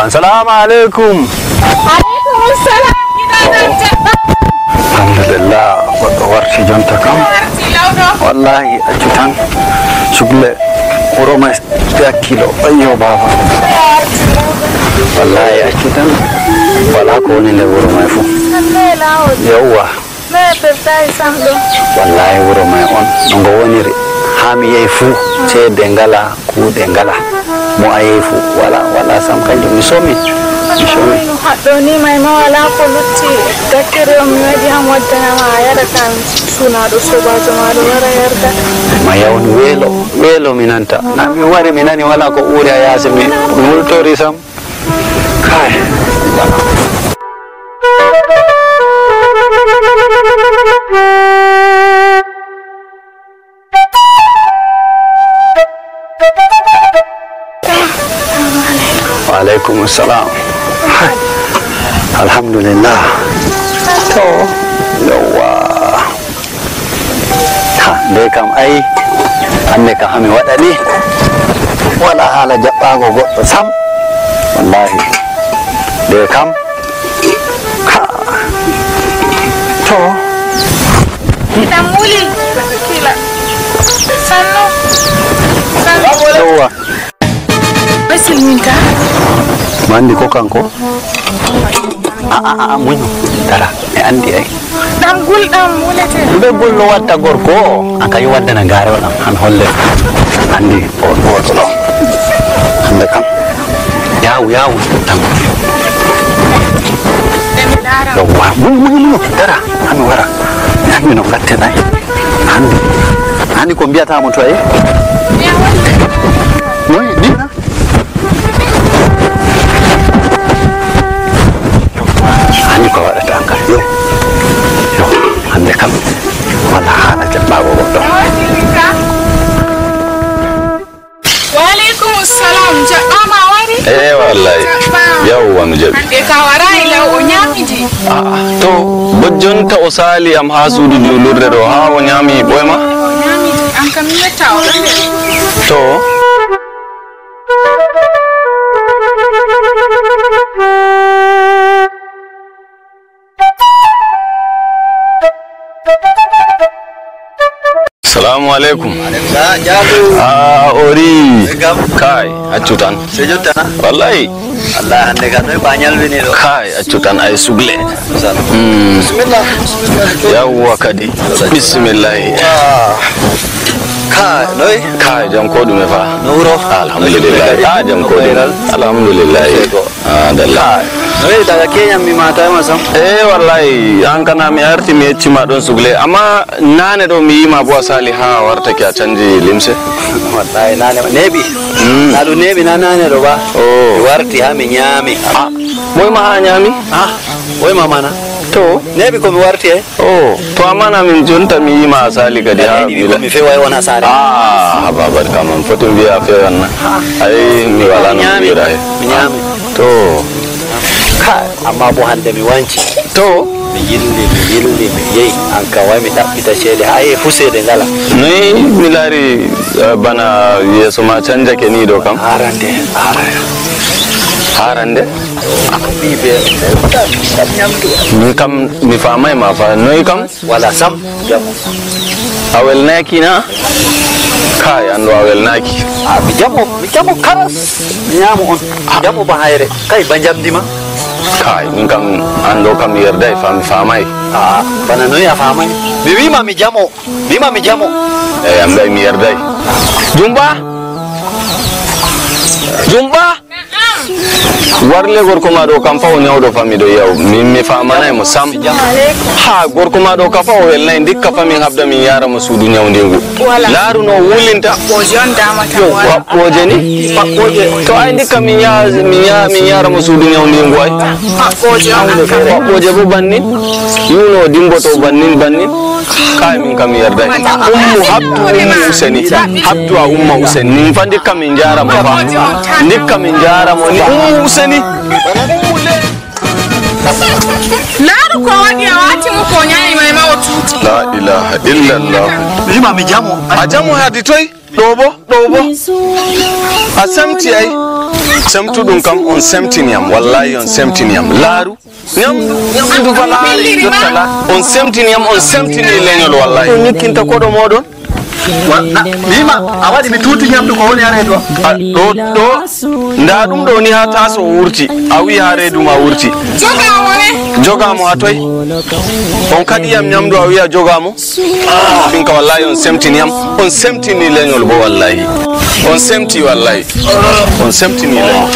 السلام عليكم. عليكم السلام. الحمد لله. ورشي جنتكم والله أجتان شغله ورما 1 كيلو. أيوه بابا والله أجتان ولا كوني لورما يفو يوه ما بتاعي سامدو والله ورما يون نغوني hami yefu ce dengala ku dengala mo ayefu wala sam kanjo misomi doni mai ma wala ko lutti dakkere o mi wadi ham waddana ma yara kan suna do sobajo ma do wara yarda ma yawon welo minanta na mi wari minani wala ko uri ayase mi multori sam kai وعليكم السلام. الحمد لله. تو يوا ها ديكم اي انك همي وداني ولا حال جباغو غدو سام والله ديكم ها تو tamuli kila sanno يوا Basil minka mandi ko kanko munyo dara e andi ay dam mulete be gollo watta gorko akay waddana gare wadam han holle andi on goto do hande kam yaw tam yawa munyo dara han wara yani no gatte nay andi ko biata mo to ay noy dina ko wada tangka yo hande kam wala hala jabbago goddo wa alaikum assalam jabama wari wallahi yawwa mi jabi e ka wara ila o nyamidi to bojjonta o sali am ha suudu julurde do ha o nyami boyma o nyamidi am kam yetta o to Assalamu alaikum. Ori. Kai, acutan. Sejuta na? Wallahi. Allah hande katoi banyal bini do. Kai, acutan ay sugle. Bismillah. Yawwa kadi. Bismillah. Kai, noi? Kai, jam ko dume fa. Nuro. Alhamdulillah. Jam ko dume. Alhamdulillah. Dalla. Noi daga Kenya mi mata masam. Wallahi an kana mi arti mi yecima don sugle amma nane do mi yima bo saliha warta ki a canji limse wallahi nane nebi nadu nebi nane do ba warti ha mi nyami moy ma ha nyami moy ma mana to nebi ko mi warti to amana min jonta mi yima sali kadi ha mi fe way wona sare babar kam foto biya fe wanna ay mi wala no mi nyami to amma bo hande mi wanci to mi yilli mi yeyi an ka way mi dabbita cede hay fusede ngala nei mi lari bana yeso ma canja ke ni do kam harande bibe mi kam mi famay ma fa noi kam wala sam awel naki na kai ando awel naki mi jamo karas mi nyamo on jamo ba hayre kai banjam dima kai min kam ando kam yerdai famai bana no ya famai mi wima mi jamo am dai mi yerdai jumba warle gorko ma do kam fawo nyawdo fami do yaw mi famana mo sam ha gorko ma do ka fawo wel nay dikka fami habda mi yara mo suudu nyawndengu laru no wulinta pojon damata wala pojeni pakoje to ay dikka mi yara mo suudu nyawndengu ay pakoje bo banni yuno dimboto banni kay min kam yarda ummu habdu umma useni fandi kam min jara mo fa dikka min jara mo ni ummu useni Naru ko wadi awati mu ko nyani mai ma otuti la ilaha illa allah lima mi jamo ajamu hadi toy dobo asamti ay semtudum kam on semtiniam wallahi on semtiniam laaru nyamdu falaari jottala on semtini leñol wallahi on nikkinta kodo modon bima awadi mi tuti nyamdu ko woni are do nda dum do ni ha taso wurti a wi ha redu ma wurti jogamo ha toy on kadi yam nyamdu a wi a jogamo finka wallahi on semtini leñol bo wallahi on semti wallahi on semtini leñol